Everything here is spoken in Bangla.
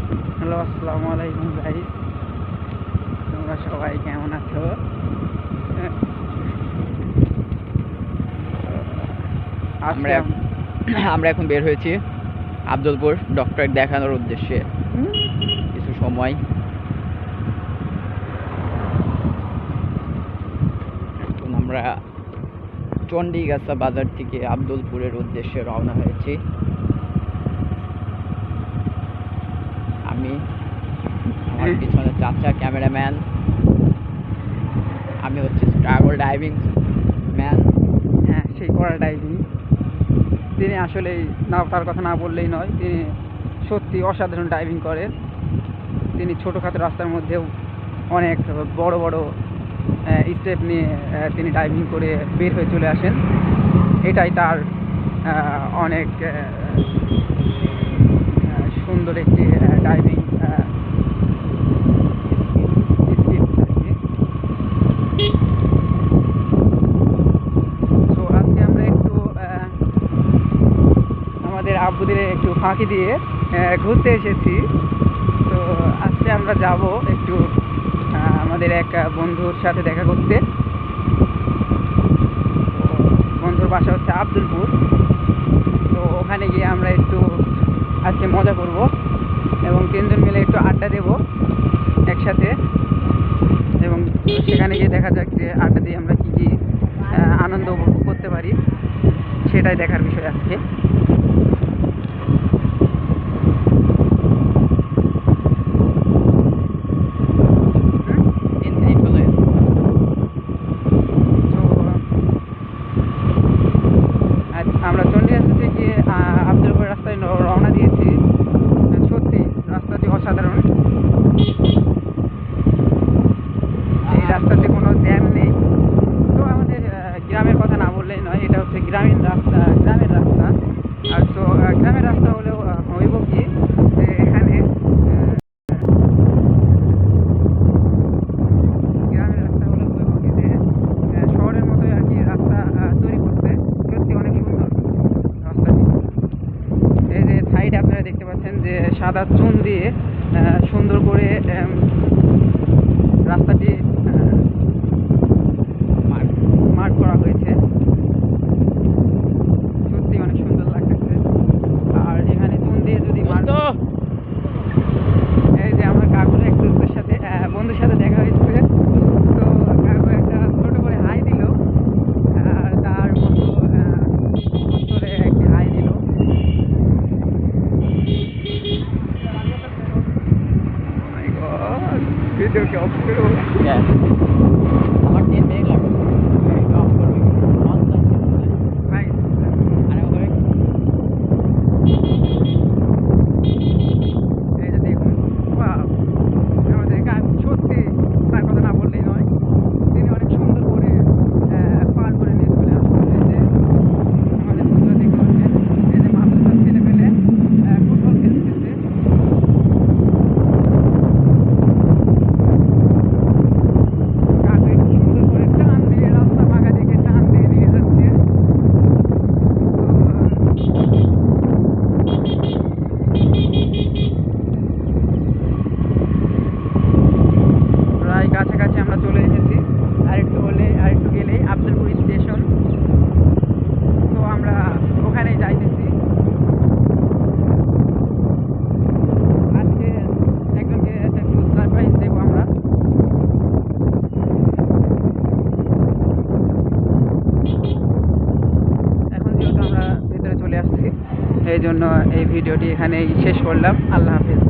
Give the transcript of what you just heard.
হ্যালো, আসসালামু আলাইকুম গাইস। তোমরা সবাই কেমন আছো? আমরা আজকে আমরা এখন বের হয়েছি আব্দুলপুর ডক্টর দেখানোর উদ্দেশ্যে কিছু সময়। এখন আমরা চণ্ডীগাছা বাজার থেকে আব্দুলপুরের উদ্দেশ্যে রওনা হয়েছি। আমি, আমার পিছনে চাচা ক্যামেরাম্যান, আমি হচ্ছে স্ট্রাগল ডাইভিং ম্যান। হ্যাঁ, সেই করা ডাইভিং। তিনি আসলে তার কথা না বললেই নয়, তিনি সত্যি অসাধারণ ডাইভিং করেন। তিনি ছোটোখাটো রাস্তার মধ্যেও অনেক বড় বড় স্টেপ নিয়ে তিনি ডাইভিং করে বের হয়ে চলে আসেন। এটাই তার অনেক সুন্দর একটি ডাইভিং স্কিল আর কি। তো আজকে আমরা একটু আমাদের আব্বুদের একটু ফাঁকি দিয়ে ঘুরতে এসেছি। তো আজকে আমরা যাব একটু আমাদের এক বন্ধুর সাথে দেখা করতে। বন্ধুর বাসা হচ্ছে আব্দুলপুর। তো ওখানে গিয়ে আমরা একটু আজকে মজা করব এবং তিনজন মিলে একটু আড্ডা দেব একসাথে, এবং সেখানে গিয়ে দেখা যাক যে আড্ডা দিয়ে আমরা কী কী আনন্দ উপভোগ করতে পারি, সেটাই দেখার বিষয় আজকে। আমরা চণ্ডীগাছা থেকে আব্দুলপুর রাস্তায় রওনা দিয়েছি। সত্যি রাস্তাটি অসাধারণ। এই রাস্তাতে কোনো জ্যাম নেই। তো আমাদের গ্রামের কথা না বললেই নয়, এটা হচ্ছে গ্রামীণ রাস্তা, গ্রামের রাস্তা। আর তো গ্রামের রাস্তা হলেও হইব কি যে এখানে গ্রামের রাস্তা হলে হইব কি যে শহরের মতোই আর কি রাস্তা তৈরি করছে। সত্যি অনেক সুন্দর রাস্তাটি। এই যে সাইডে আপনারা দেখতে পাচ্ছেন যে সাদা চুন দিয়ে সুন্দর করে রাস্তাটি মার্ক করা হয়েছে। সত্যি অনেক সুন্দর লাগতেছে। আর এখানে চুন দিয়ে যদি এই যে আমার কাকুর এক দোস্তের সাথে বন্ধুর সাথে দেখা হয়েছে। তো কাকু একটা ছোট করে হাই দিল, আর তার বন্ধু উত্তরে একটি হাই দিল। ভিডিওকে অফ করো। আমার 3 মিনিট লাগবে। অফ করবে ভাই এই যে দেখুন, আমাদের কাকু সত্যি তার কথা না বললেই নয়, তিনি অনেক সুন্দর করে পার করে নিয়ে চলে আসবেন। এই যে আমাদের বন্ধুরা দেখতে পাচ্ছেন, এই যে মাদ্রাসার ছেলে পেলে ফুটবল খেলতেছে। কাকু একটু সুন্দর করে টান দিয়ে রাস্তা ফাঁকা দিকে টান দিয়ে নিয়ে যাচ্ছে। প্রায় কাছাকাছি আমরা চলে এসেছি। আরেকটু গেলেই আব্দুলপুর স্টেশন। তো আমরা ওখানেই যাইতেছি। আজকে একজনকে একটু সারপ্রাইজ দেবো আমরা। এখন যেহেতু আমরা ভেতরে চলে আসছি, এই জন্য এই ভিডিওটি এখানেই শেষ করলাম। আল্লাহ হাফেজ।